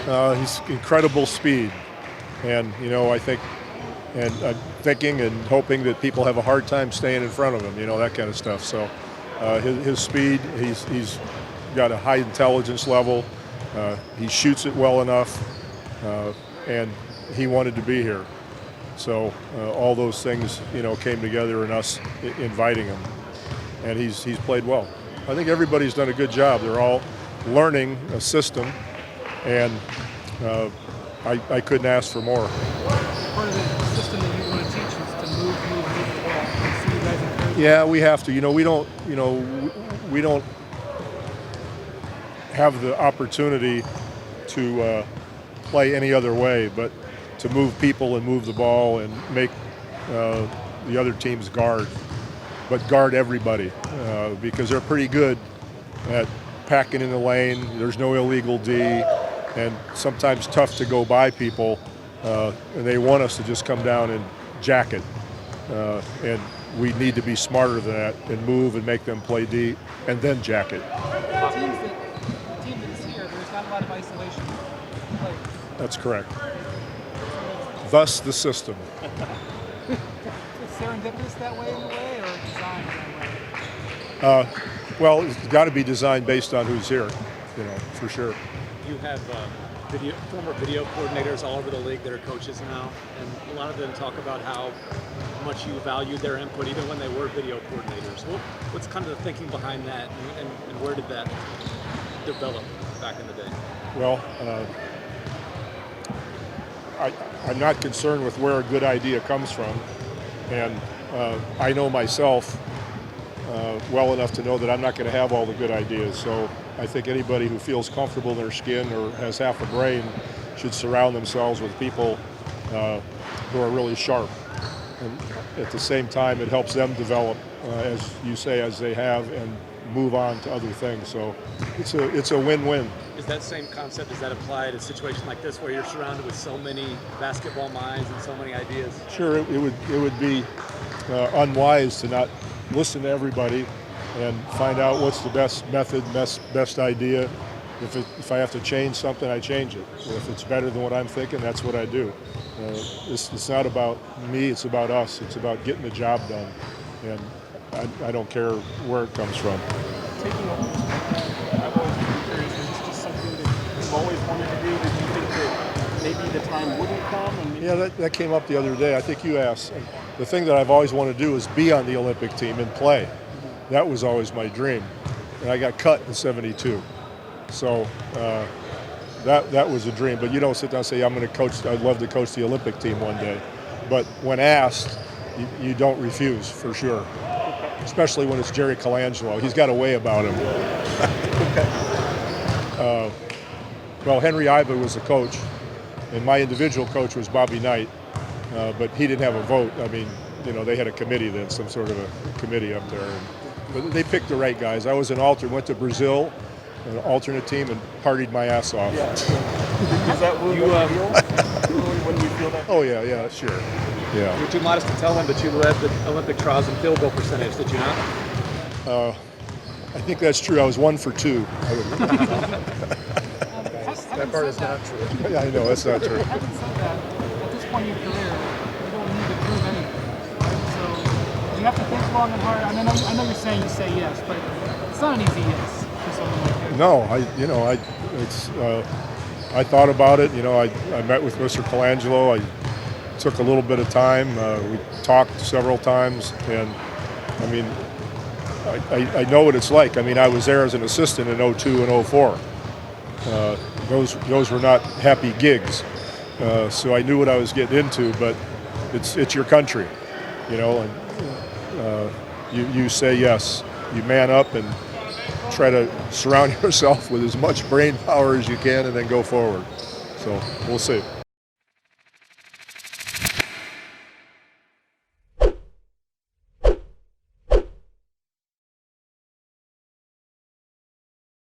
He's incredible speed, and I think, and thinking and hoping that people have a hard time staying in front of him. That kind of stuff. So his speed, he's got a high intelligence level. He shoots it well enough, and he wanted to be here. So all those things, came together in us inviting him, and he's played well. I think everybody's done a good job. They're all learning a system, and I couldn't ask for more. Part of the system that you want to teach is to move the ball. See you guys encourage. Yeah, we have to. We don't have the opportunity to play any other way, but to move people and move the ball and make the other teams guard everybody because they're pretty good at packing in the lane. There's no illegal D, and sometimes tough to go by people, and they want us to just come down and jack it. And we need to be smarter than that and move and make them play D and then jack it. The team that's here, there's not a lot of isolation players. That's correct. Thus the system. Is serendipitous that way in a way, or designed that way? Well, it's got to be designed based on who's here, for sure. You have former video coordinators all over the league that are coaches now, and a lot of them talk about how much you valued their input even when they were video coordinators. What's kind of the thinking behind that, and where did that develop back in the day? Well, I'm not concerned with where a good idea comes from, and I know myself well enough to know that I'm not going to have all the good ideas. So I think anybody who feels comfortable in their skin or has half a brain should surround themselves with people who are really sharp. And at the same time, it helps them develop, as you say, as they have, and move on to other things. So it's a win-win. Is that same concept, does that apply to a situation like this where you're surrounded with so many basketball minds and so many ideas? Sure, it would be unwise to not listen to everybody and find out what's the best method, best idea. If I have to change something, I change it. If it's better than what I'm thinking, that's what I do. It's not about me, it's about us. It's about getting the job done. And I don't care where it comes from. Taking over, I've always been curious, is this just something that you've always wanted to do? Did you think that maybe the time wouldn't come? Yeah, that came up the other day. I think you asked. And the thing that I've always wanted to do is be on the Olympic team and play. That was always my dream. And I got cut in '72. So that was a dream. But you don't sit down and say, I'm going to coach, I'd love to coach the Olympic team one day. But when asked, you don't refuse, for sure. Especially when it's Jerry Colangelo. He's got a way about him. Well, Henry Iba was the coach, and my individual coach was Bobby Knight, but he didn't have a vote. I mean, they had a committee then, some sort of a committee up there. But they picked the right guys. I was an alternate, went to Brazil, an alternate team, and partied my ass off. Yeah. Is that when you feel that? Oh, yeah, sure. Yeah. You're too modest to tell him that you led the Olympic trials in field goal percentage, did you not? I think that's true. I was 1 for 2. That part is not true. Yeah, I know, that's not true. Having said that, at this point in your career, you don't need to prove anything, right? So you have to think long and hard. I mean, I know you're saying you say yes, but it's not an easy yes for someone like you. No, I thought about it. I met with Mr. Colangelo. I took a little bit of time. We talked several times, and I mean, I know what it's like. I mean, I was there as an assistant in '02 and '04. Those were not happy gigs, so I knew what I was getting into. But it's your country, and you say yes. You man up and try to surround yourself with as much brain power as you can, and then go forward. So we'll see.